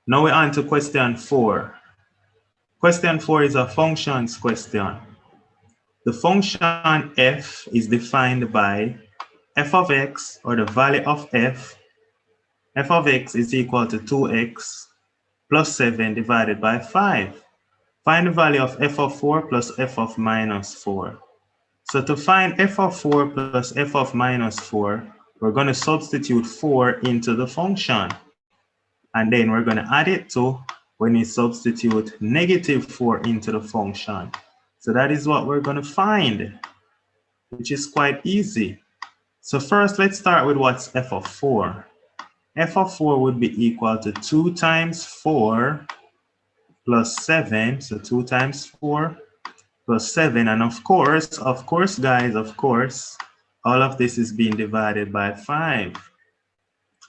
Now we're on to question 4. Question 4 is a functions question. The function f is defined by f of x, or the value of f of x is equal to 2x plus 7 divided by 5. Find the value of f of 4 plus f of minus 4. So to find f of 4 plus f of minus 4, we're going to substitute 4 into the function. And then we're going to add it to when we substitute negative 4 into the function. So that is what we're going to find, which is quite easy. So first, let's start with what's f of 4. F of 4 would be equal to 2 times 4 plus 7. So 2 times 4 plus 7. And of course, guys, all of this is being divided by 5.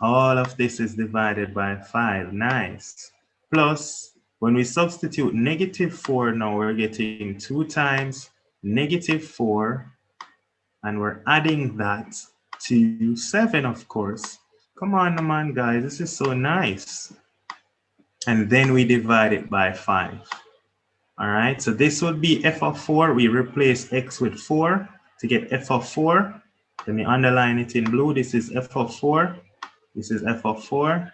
All of this is divided by 5. Nice. Plus, when we substitute negative 4, now we're getting 2 times negative 4, and we're adding that to 7, of course. Come on, man, guys, this is so nice. And then we divide it by 5. All right, so this would be f of 4. We replace x with 4 to get f of 4. Let me underline it in blue. This is f of 4. This is f of 4.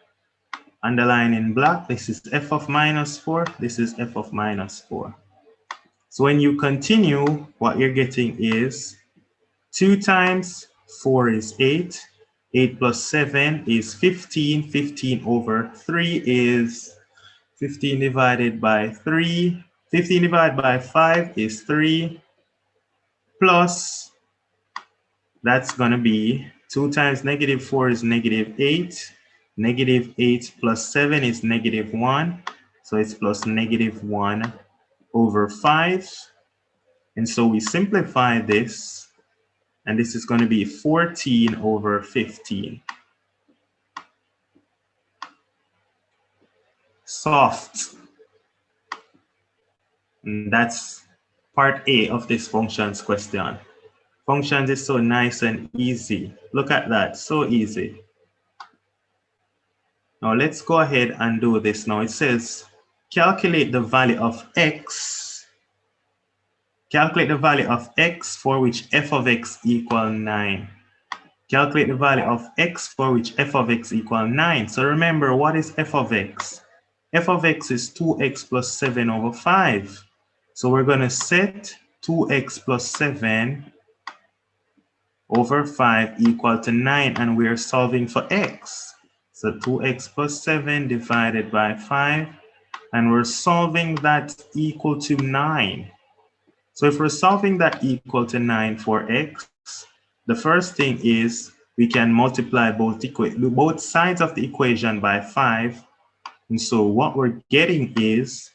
Underline in black. This is f of minus 4. This is f of minus 4. So when you continue, what you're getting is 2 times 4 is 8. 8 plus 7 is 15. 15 over 3 is 15 divided by 3. 15 divided by 5 is 3. Plus, that's going to be 2 times negative 4 is negative 8. Negative 8 plus 7 is negative 1. So it's plus negative 1 over 5. And so we simplify this. And this is going to be 14 over 15. Soft. And that's part A of this functions question. Functions is so nice and easy. Look at that, so easy. Now let's go ahead and do this now. It says, calculate the value of x. Calculate the value of x for which f of x equal 9. Calculate the value of x for which f of x equal 9. So remember, what is f of x? F of x is 2x plus 7 over 5. So we're going to set 2x plus 7 over 5 equal to 9, and we're solving for x. So 2x plus 7 divided by 5, and we're solving that equal to 9. So if we're solving that equal to 9 for x, the first thing is we can multiply both sides of the equation by 5. And so what we're getting is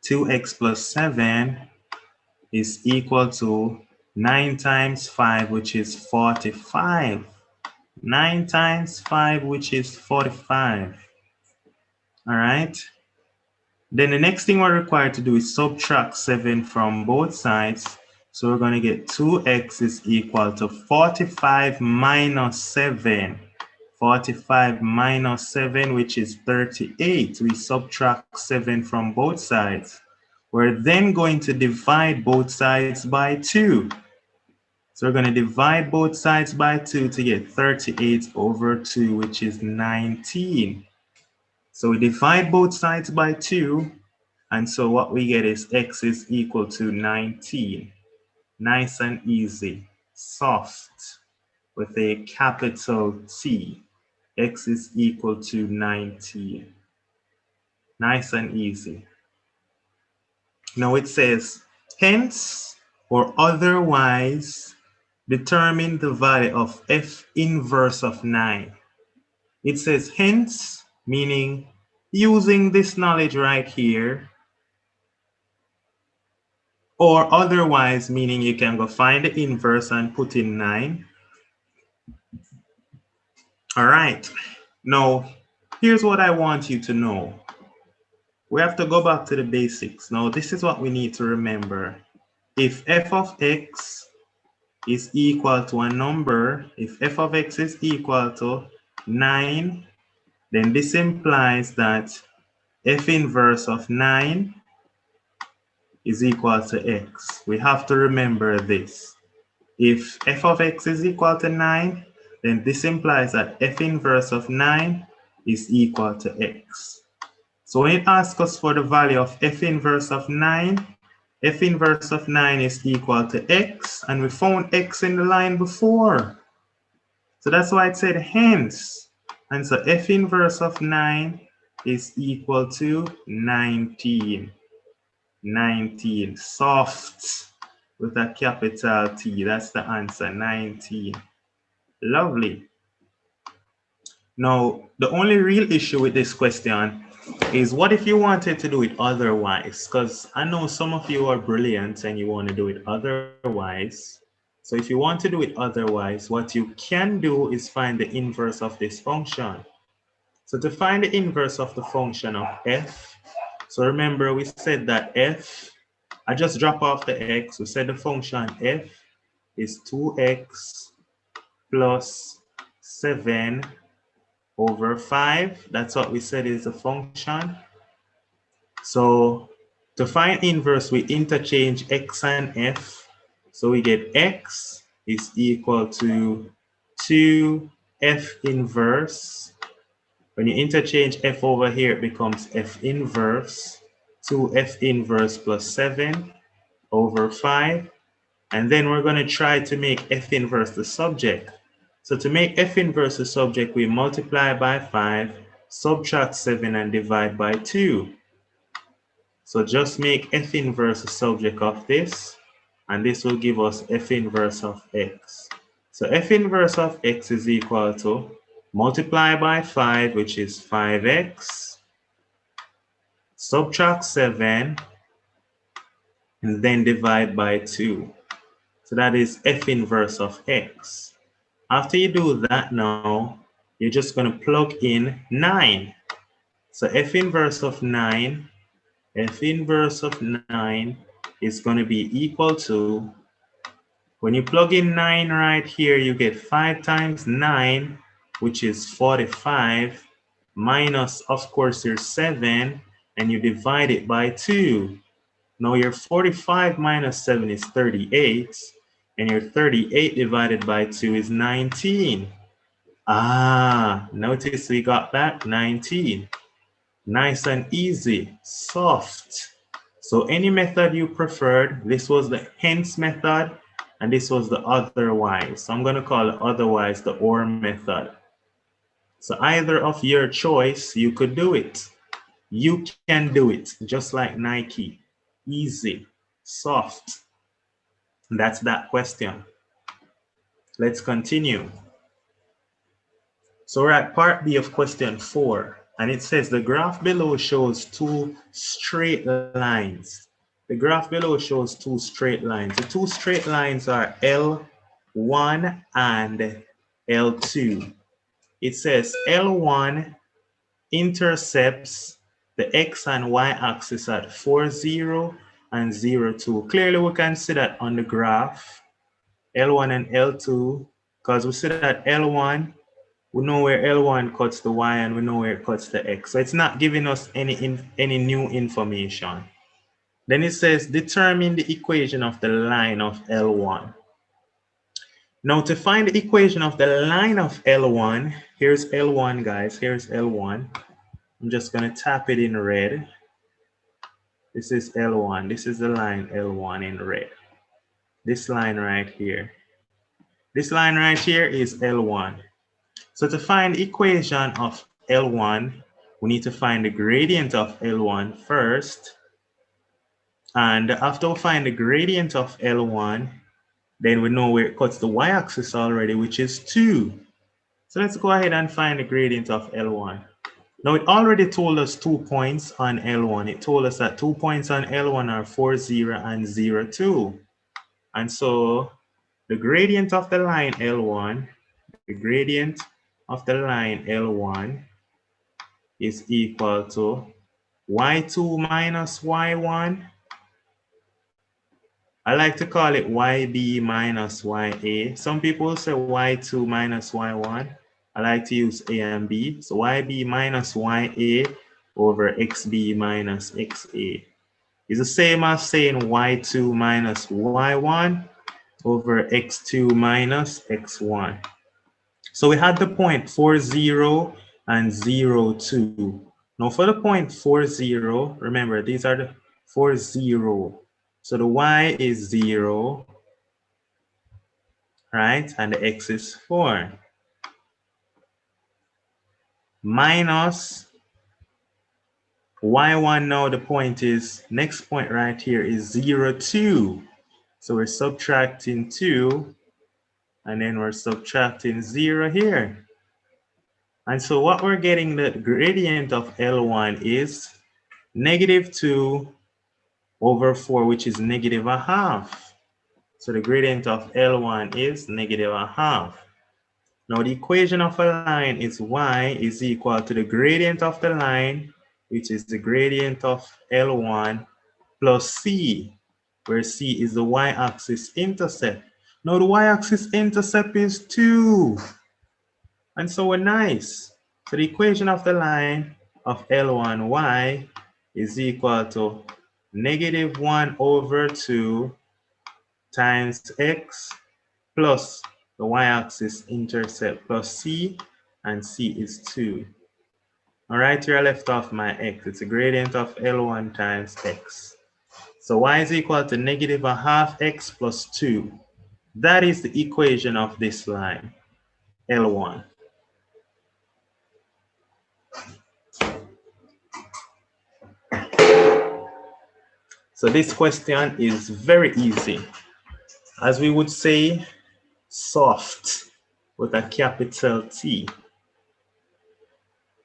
2x plus 7 is equal to 9 times 5, which is 45. 9 times 5, which is 45. All right. Then the next thing we're required to do is subtract 7 from both sides. So we're going to get 2x is equal to 45 minus 7. 45 minus 7, which is 38. We subtract 7 from both sides. We're then going to divide both sides by 2. So we're going to divide both sides by 2 to get 38 over 2, which is 19. So we divide both sides by 2, and so what we get is x is equal to 19. Nice and easy, soft, with a capital T. X is equal to 19. Nice and easy. Now it says, hence or otherwise determine the value of f inverse of 9. It says hence, meaning using this knowledge right here, or otherwise, meaning you can go find the inverse and put in 9. All right, now here's what I want you to know. we have to go back to the basics. Now, this is what we need to remember. If f of x is equal to a number, if f of x is equal to 9, then this implies that f inverse of 9 is equal to x. We have to remember this. If f of x is equal to 9, then this implies that f inverse of 9 is equal to x. So when it asks us for the value of f inverse of 9, f inverse of 9 is equal to x, and we found x in the line before. So that's why it said hence. And so f inverse of 9 is equal to 19. 19, soft with a capital T. That's the answer, 19. Lovely. Now, the only real issue with this question is what if you wanted to do it otherwise? Because I know some of you are brilliant and you want to do it otherwise. So if you want to do it otherwise, what you can do is find the inverse of this function. So to find the inverse of the function of f, so remember we said that f, I just drop off the x, we said the function f is 2x plus 7 over 5. That's what we said is the function. So to find inverse, we interchange x and f. So we get x is equal to 2f inverse. When you interchange f over here, it becomes f inverse, 2f inverse plus 7 over 5. And then we're going to try to make f inverse the subject. So to make f inverse the subject, we multiply by 5, subtract 7, and divide by 2. So just make f inverse the subject of this, and this will give us f inverse of x. So f inverse of x is equal to multiply by 5, which is 5x, subtract 7, and then divide by 2. So that is f inverse of x. After you do that now, you're just going to plug in 9. So f inverse of 9, f inverse of 9 is going to be equal to, when you plug in 9 right here, you get 5 times 9, which is 45, minus, of course, your 7, and you divide it by 2. Now your 45 minus 7 is 38, and your 38 divided by 2 is 19. Notice we got that, 19. Nice and easy, soft. So any method you preferred, this was the hence method, and this was the otherwise. So I'm going to call it otherwise the or method. So either of your choice, you could do it. You can do it, just like Nike. Easy, soft. That's that question. Let's continue. So we're at part B of question 4, and it says the graph below shows 2 straight lines. The graph below shows 2 straight lines. The 2 straight lines are L1 and L2. It says L1 intercepts the X and Y axis at 4, 0 and 0, 2. Clearly we can see that on the graph, L1 and L2, because we see that L1, we know where L1 cuts the Y and we know where it cuts the X. So it's not giving us any new information. Then it says determine the equation of the line of L1. Now to find the equation of the line of L1, here's L1 guys, here's L1. I'm just gonna tap it in red. This is L1, this is the line L1 in red. This line right here. This line right here is L1. So to find the equation of L1, we need to find the gradient of L1 first. And after we find the gradient of L1, then we know where it cuts the y-axis already, which is 2. So let's go ahead and find the gradient of L1. Now it already told us 2 points on L1. It told us that 2 points on L1 are 4, 0 and 0, 2. And so the gradient of the line L1, the gradient of the line L1 is equal to y2 minus y1. I like to call it yb minus ya. Some people say y2 minus y1. I like to use a and b. So yb minus ya over xb minus xa is the same as saying y2 minus y1 over x2 minus x1. So we had the point 4, 0 and 0, 2. Now for the point 4, 0, remember these are the 4, 0. So the y is 0, right? And the x is 4. Minus y1 now the point is, next point right here is 0, 2. So we're subtracting 2, and then we're subtracting 0 here. And so what we're getting, the gradient of L1 is negative 2 over 4, which is negative a half. So the gradient of L1 is negative a half. Now the equation of a line is y is equal to the gradient of the line, which is the gradient of L1 plus c, where c is the y-axis intercept. Now the y-axis intercept is 2. And so we're nice. So the equation of the line of L1y is equal to negative 1 over 2 times x plus the y-axis intercept plus c, and c is 2. All right, here I left off my x. It's a gradient of L1 times x. So y is equal to negative a half x plus 2. That is the equation of this line, L1. So this question is very easy. As we would say, soft with a capital T.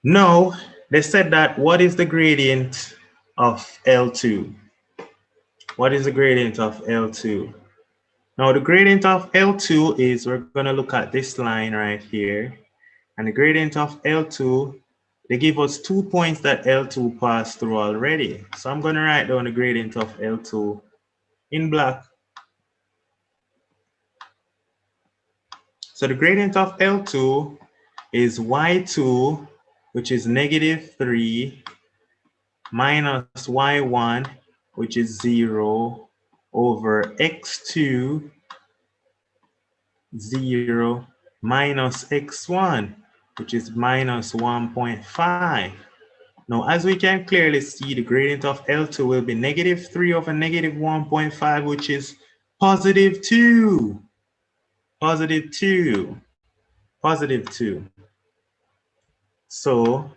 Now, they said that what is the gradient of L2? What is the gradient of L2? Now, the gradient of L2 is, we're going to look at this line right here. And the gradient of L2, they give us 2 points that L2 passed through already. So I'm going to write down the gradient of L2 in black. So the gradient of L2 is y2, which is negative 3, minus y1, which is 0, over x2, 0, minus x1, which is minus 1.5. Now, as we can clearly see, the gradient of L2 will be negative 3 over negative 1.5, which is positive 2. Positive 2. Positive 2. So,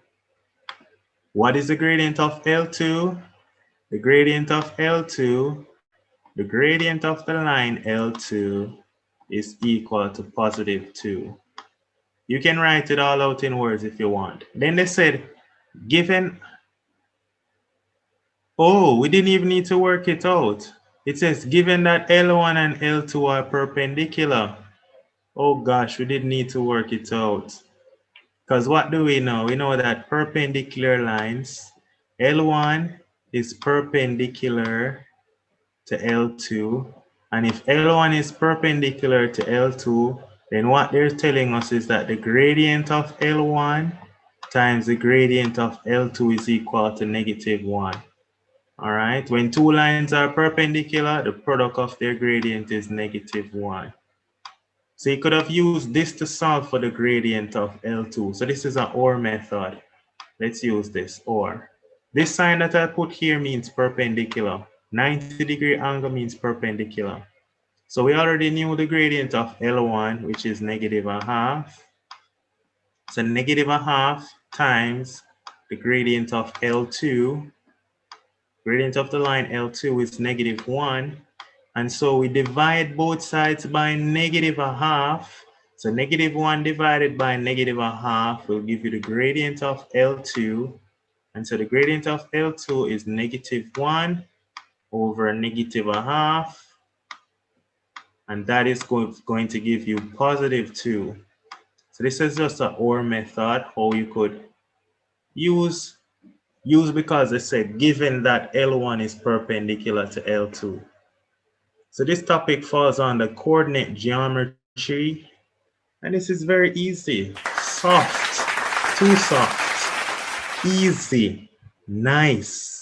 what is the gradient of L2? The gradient of L2, the gradient of the line L2 is equal to positive 2. You can write it all out in words if you want. Then they said, given, oh, we didn't even need to work it out. It says, given that L1 and L2 are perpendicular. Oh gosh, we didn't need to work it out. Because what do we know? We know that perpendicular lines, L1 is perpendicular to L2. And if L1 is perpendicular to L2, then what they're telling us is that the gradient of L1 times the gradient of L2 is equal to negative 1. All right, when two lines are perpendicular, the product of their gradient is negative 1. So you could have used this to solve for the gradient of L2. So this is an OR method. Let's use this, OR. This sign that I put here means perpendicular. 90-degree angle means perpendicular. So we already knew the gradient of L1, which is negative a half. So negative a half times the gradient of L2. Gradient of the line L2 is negative 1. And so we divide both sides by negative a half. So negative 1 divided by negative a half will give you the gradient of L2. And so the gradient of L2 is negative 1 over negative a half. And that is going to give you positive 2. So this is just an OR method, how you could use Used because they said given that L1 is perpendicular to L2. So this topic falls on the coordinate geometry, and this is very easy. Soft, too soft, easy, nice.